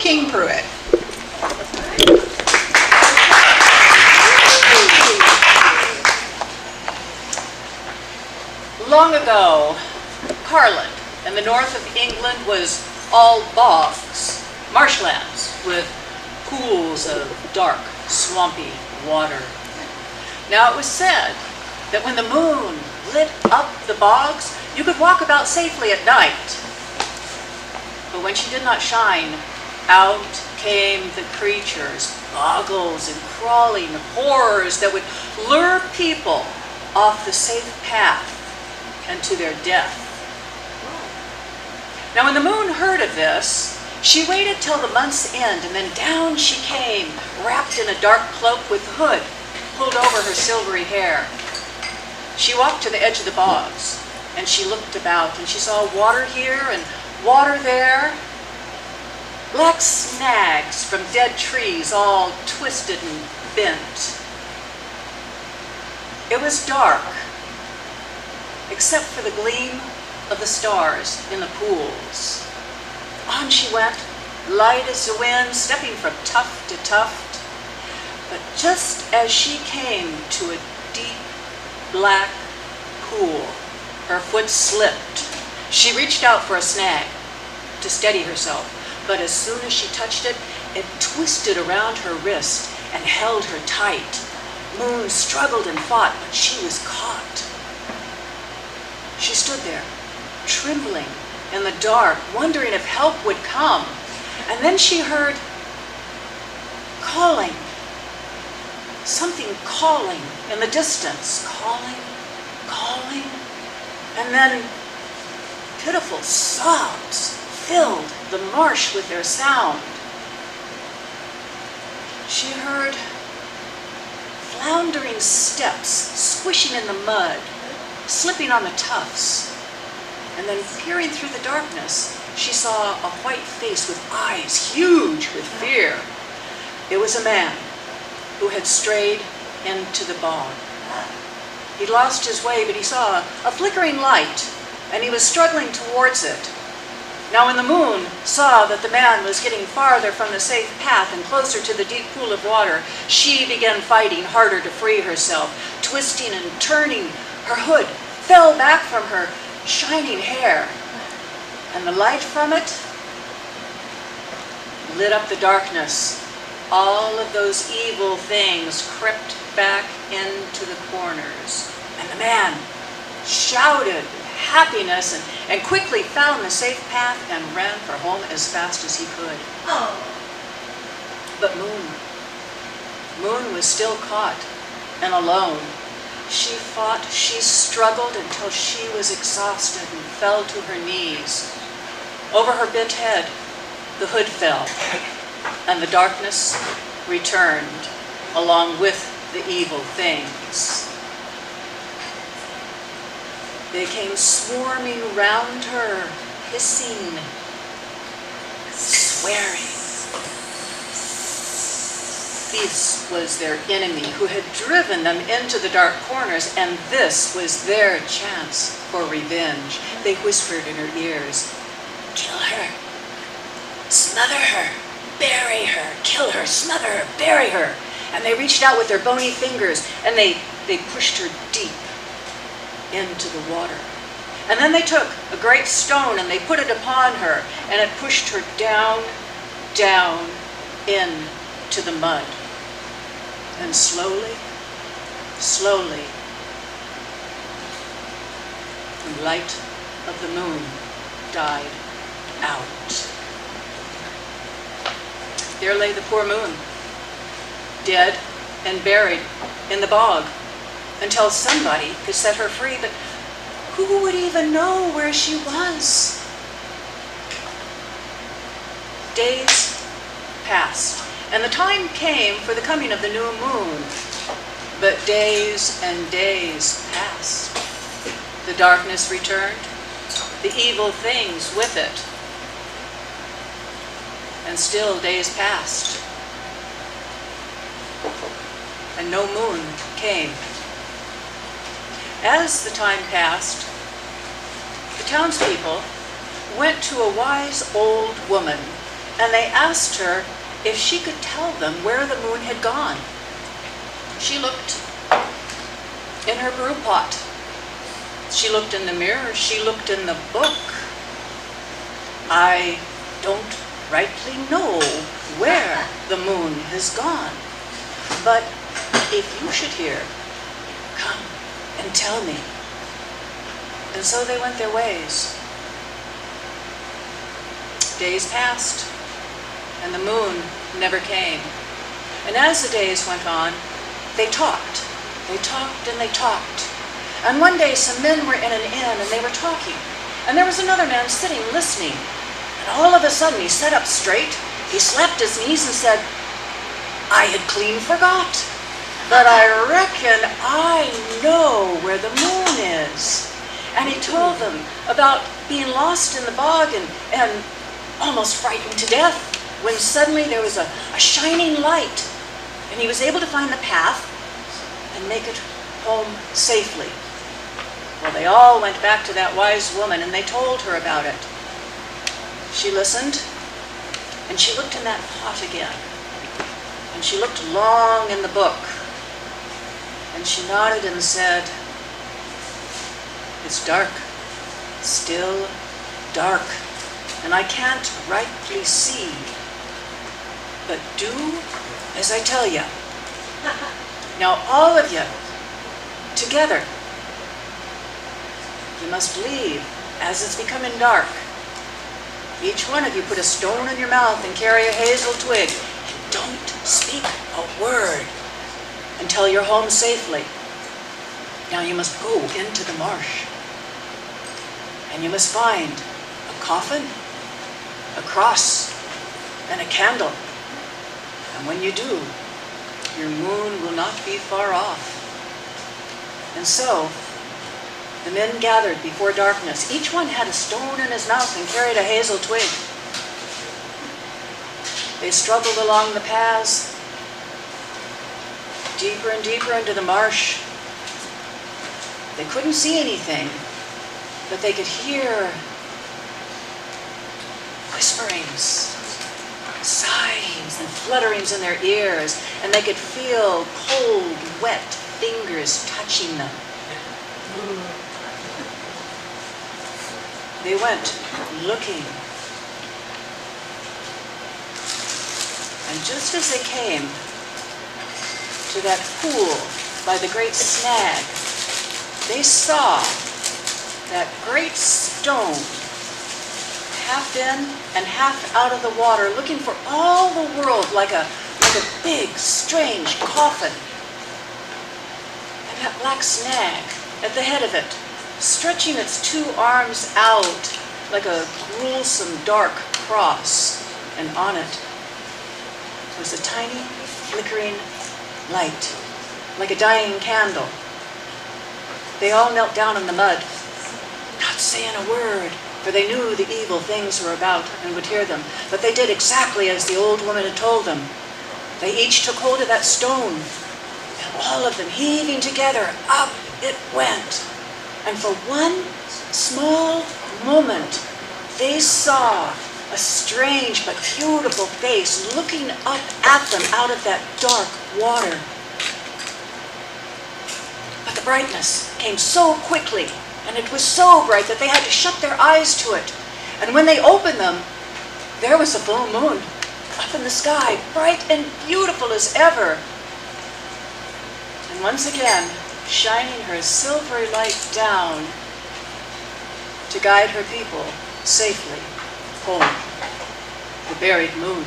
King Pruitt. Long ago, Carland in the north of England was all bogs, marshlands with pools of dark, swampy water. Now it was said that when the moon lit up the bogs, you could walk about safely at night. But when she did not shine, out came the creatures, boggles and crawling horrors that would lure people off the safe path and to their death. Now when the moon heard of this, she waited till the month's end, and then down she came, wrapped in a dark cloak with the hood pulled over her silvery hair. She walked to the edge of the bogs, and she looked about, and she saw water here and water there, black snags from dead trees all twisted and bent. It was dark, except for the gleam of the stars in the pools. On she went, light as the wind, stepping from tuft to tuft. But just as she came to a deep black pool, her foot slipped. She reached out for a snag to steady herself, but as soon as she touched it, it twisted around her wrist and held her tight. Moon struggled and fought, but she was caught. She stood there, trembling in the dark, wondering if help would come. And then she heard calling, something calling in the distance, calling, calling, and then pitiful sobs filled the marsh with their sound. She heard floundering steps squishing in the mud, slipping on the tufts, and then peering through the darkness, she saw a white face with eyes huge with fear. It was a man who had strayed into the bog. He lost his way, but he saw a flickering light, and he was struggling towards it. Now when the moon saw that the man was getting farther from the safe path and closer to the deep pool of water, she began fighting harder to free herself, twisting and turning. Her hood fell back from her shining hair, and the light from it lit up the darkness. All of those evil things crept back into the corners, and the man shouted happiness and quickly found the safe path and ran for home as fast as he could. Oh. But Moon was still caught and alone. She fought, she struggled until she was exhausted and fell to her knees. Over her bent head, the hood fell, and the darkness returned along with the evil things. They came swarming round her, hissing, swearing. This was their enemy who had driven them into the dark corners, and this was their chance for revenge. They whispered in her ears, "Kill her, smother her, bury her, kill her, smother her, bury her." And they reached out with their bony fingers, and they pushed her deep into the water. And then they took a great stone and they put it upon her, and it pushed her down, down into the mud. And slowly, slowly, the light of the moon died out. There lay the poor moon, dead and buried in the bog, until somebody could set her free, but who would even know where she was? Days passed, and the time came for the coming of the new moon. But days and days passed. The darkness returned, the evil things with it, and still days passed, and no moon came. As the time passed, the townspeople went to a wise old woman and they asked her if she could tell them where the moon had gone. She looked in her brew pot. She looked in the mirror. She looked in the book. I don't rightly know where the moon has gone, but if you should hear, come and tell me. And so they went their ways. Days passed, and the moon never came. And as the days went on, they talked. They talked and they talked. And one day some men were in an inn and they were talking. And there was another man sitting listening. And all of a sudden he sat up straight. He slapped his knees and said, I had clean forgot, but I reckon I know where the moon is. And he told them about being lost in the bog and almost frightened to death when suddenly there was a shining light. And he was able to find the path and make it home safely. Well, they all went back to that wise woman and they told her about it. She listened and she looked in that pot again. And she looked long in the book. And she nodded and said, it's dark, still dark, and I can't rightly see. But do as I tell you. Now all of you, together, you must leave as it's becoming dark. Each one of you put a stone in your mouth and carry a hazel twig. And don't speak a word until you're home safely. Now you must go into the marsh. And you must find a coffin, a cross, and a candle. And when you do, your moon will not be far off. And so, the men gathered before darkness. Each one had a stone in his mouth and carried a hazel twig. They struggled along the paths, deeper and deeper into the marsh. They couldn't see anything, but they could hear whisperings, sighings, and flutterings in their ears, and they could feel cold, wet fingers touching them. They went looking. And just as they came to that pool by the great snag, they saw that great stone, half in and half out of the water, looking for all the world like a big, strange coffin. And that black snag at the head of it, stretching its two arms out like a gruesome dark cross, and on it was a tiny flickering light, like a dying candle. They all knelt down in the mud, not saying a word, for they knew the evil things were about and would hear them. But they did exactly as the old woman had told them. They each took hold of that stone, and all of them heaving together, up it went. And for one small moment, they saw a strange but beautiful face looking up at them out of that dark water. But the brightness came so quickly, and it was so bright that they had to shut their eyes to it. And when they opened them, there was a full moon up in the sky, bright and beautiful as ever. And once again, shining her silvery light down to guide her people safely home. The buried moon